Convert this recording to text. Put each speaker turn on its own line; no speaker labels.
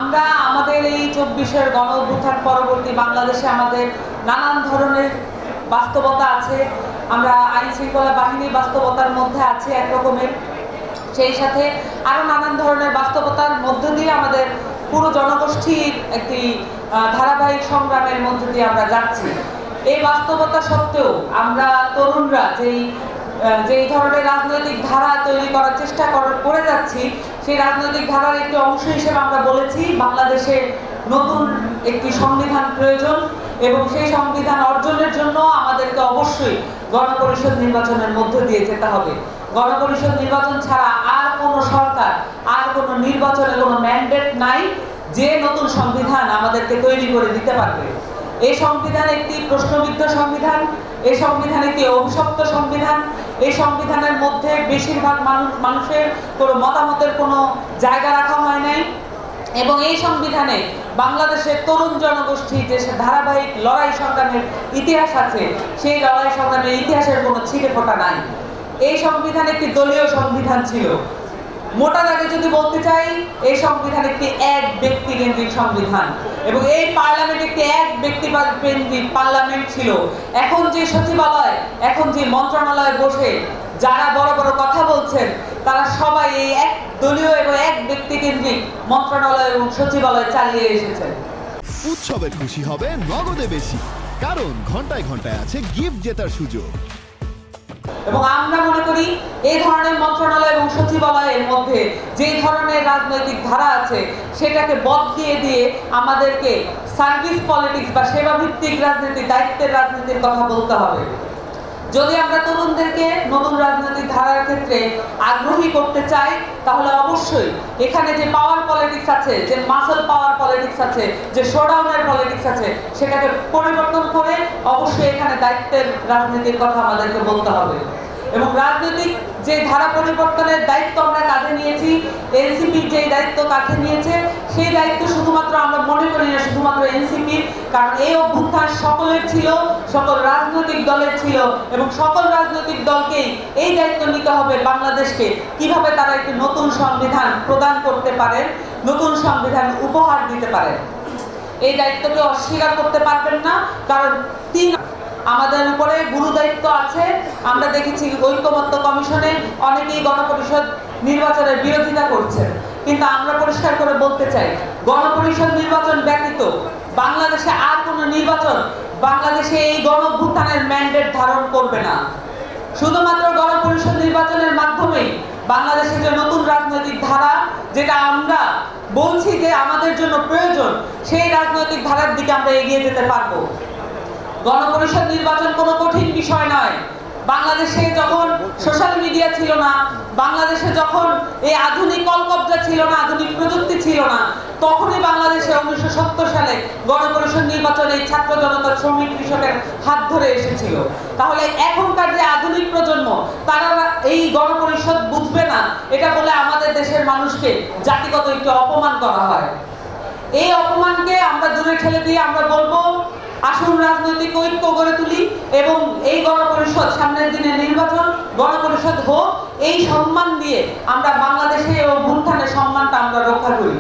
আমরা আমাদের এই 24-এর গণ অভ্যুত্থান পরবর্তী বাংলাদেশে আমাদের নানান ধরনের বাস্তবতা আছে। আমরা আইন শৃঙ্খলা বাহিনীর বাস্তবতার মধ্যে আছি একরকমের, সেই সাথে আরও নানান ধরনের বাস্তবতার মধ্য দিয়ে আমাদের পুরো জনগোষ্ঠীর একটি ধারাবাহিক সংগ্রামের মধ্য দিয়ে আমরা যাচ্ছি। এই বাস্তবতা সত্ত্বেও আমরা তরুণরা যেই ধরনের রাজনৈতিক ধারা তৈরি করার চেষ্টা করে যাচ্ছি, সেই রাজনৈতিক ধারার একটি অংশ হিসেবে আমরা বলেছি বাংলাদেশে নতুন একটি সংবিধান প্রয়োজন এবং সেই সংবিধান অর্জনের জন্য আমাদেরকে অবশ্যই গণপরিষদ নির্বাচনের মধ্য দিয়ে যেতে হবে। গণপরিষদ নির্বাচন ছাড়া আর কোনো সরকার, আর কোনো নির্বাচনে কোনো ম্যান্ডেট নাই যে নতুন সংবিধান আমাদেরকে তৈরি করে দিতে পারবে। এই সংবিধান একটি প্রশ্নবিদ্ধ সংবিধান, এই সংবিধান একটি অভিশপ্ত সংবিধান। এই সংবিধানের মধ্যে বেশিরভাগ মানুষের কোনো মতামতের কোনো জায়গা রাখা হয় নাই এবং এই সংবিধানে বাংলাদেশের তরুণ জনগোষ্ঠী যে ধারাবাহিক লড়াই সংগ্রামের ইতিহাস আছে, সেই লড়াই সংগ্রামের ইতিহাসের কোনো ছিটে ফোটা নাই। এই সংবিধান একটি দলীয় সংবিধান ছিল। মোটা দাগে যদি বলতে চাই, এই সংবিধান একটি এক ব্যক্তি কেন্দ্রিক সংবিধান এবং এই পার্লামেন্ট একটি এক ব্যক্তি কেন্দ্রিক পার্লামেন্ট ছিল। এখন যে সচিবালয়, এখন যে মন্ত্রণালয়ে বসে যারা বড় বড় কথা বলছেন, তারা সবাই এই এক দলীয় এবং এক ব্যক্তি কেন্দ্রিক মন্ত্রণালয় এবং সচিবালয় চালিয়ে এসেছেন।
উৎসবে খুশি হবে নগদে বেশি, কারণ ঘন্টায় ঘন্টায় আছে গিফট জেতার সুযোগ।
এবং আমরা মনে করি এই ধরনের মন্ত্রণালয় এবং সচিবালয়ের মধ্যে যে ধরনের রাজনৈতিক ধারা আছে, সেটাকে বদলিয়ে দিয়ে আমাদেরকে সার্ভিস পলিটিক্স বা সেবা ভিত্তিক রাজনীতি, দায়িত্বের রাজনীতির কথা বলতে হবে। যদি আমরা তরুণদেরকে নতুন রাজনৈতিক ধারার ক্ষেত্রে আগ্রহী করতে চাই, তাহলে অবশ্যই এখানে যে পাওয়ার পলিটিক্স আছে, যে মাসল পাওয়ার পলিটিক্স আছে, যে শোডাউনের পলিটিক্স আছে, সেটাকে পরিবর্তন করে অবশ্যই এখানে দায়িত্বের রাজনীতির কথা আমাদেরকে বলতে হবে। এবং রাজনৈতিক যে ধারা পরিবর্তনের দায়িত্ব আমরা কাঁধে নিয়েছি, এনসিপি যে দায়িত্ব কাঁধে নিয়েছে, সেই দায়িত্ব শুধুমাত্র আমরা মনে করি না শুধুমাত্র এনসিপির, কারণ এই অভ্যুত্থান সকলের ছিল, সকল রাজনৈতিক দলের ছিল এবং সকল রাজনৈতিক দলকেই এই দায়িত্ব নিতে হবে বাংলাদেশকে কিভাবে তারা একটি নতুন সংবিধান প্রদান করতে পারেন, নতুন সংবিধান উপহার দিতে পারেন। এই দায়িত্বকে অস্বীকার করতে পারবেন না, কারণ আমাদের উপরে গুরু দায়িত্ব আছে। আমরা দেখেছি ঐক্যমত্য কমিশনে অনেকেই গণপরিষদ নির্বাচনের বিরোধিতা করছে, কিন্তু আমরা পরিষ্কার করে বলতে চাই, গণপরিষদ নির্বাচন ব্যতীত বাংলাদেশে আর কোনো নির্বাচন বাংলাদেশে এই গণ অভ্যুত্থানের ম্যান্ডেট ধারণ করবে না। শুধুমাত্র গণপরিষদ নির্বাচনের মাধ্যমেই বাংলাদেশে যে নতুন রাজনৈতিক ধারা, যেটা আমরা বলছি যে আমাদের জন্য প্রয়োজন, সেই রাজনৈতিক ধারার দিকে আমরা এগিয়ে যেতে পারবো। গণপরিষদ নির্বাচন কোনো কঠিন বিষয় নয়। বাংলাদেশে যখন সোশ্যাল মিডিয়া ছিল না, বাংলাদেশে যখন এই আধুনিক কলকব্জা ছিল না, আধুনিক প্রযুক্তি ছিল না, তখনই বাংলাদেশে 1970 সালে গণপরিষদ নির্বাচন এই ছাত্র জনতা, শ্রমিক, কৃষকের হাত ধরে এসেছিল। তাহলে এখনকার যে আধুনিক প্রজন্ম, তারা এই গণপরিষদ বুঝবে না, এটা বলে আমাদের দেশের মানুষকে জাতিগত একটি অপমান করা হয়। এই অপমানকে আমরা দূরে ঠেলে দিয়ে আমরা বলবো, আসুন রাজনৈতিক ঐক্য গড়ে তুলি এবং এই গণপরিষদ, সামনের দিনে নির্বাচন, গণপরিষদ হোক, এই সম্মান দিয়ে আমরা বাংলাদেশে অভ্যুত্থানের সম্মানটা আমরা রক্ষা করি।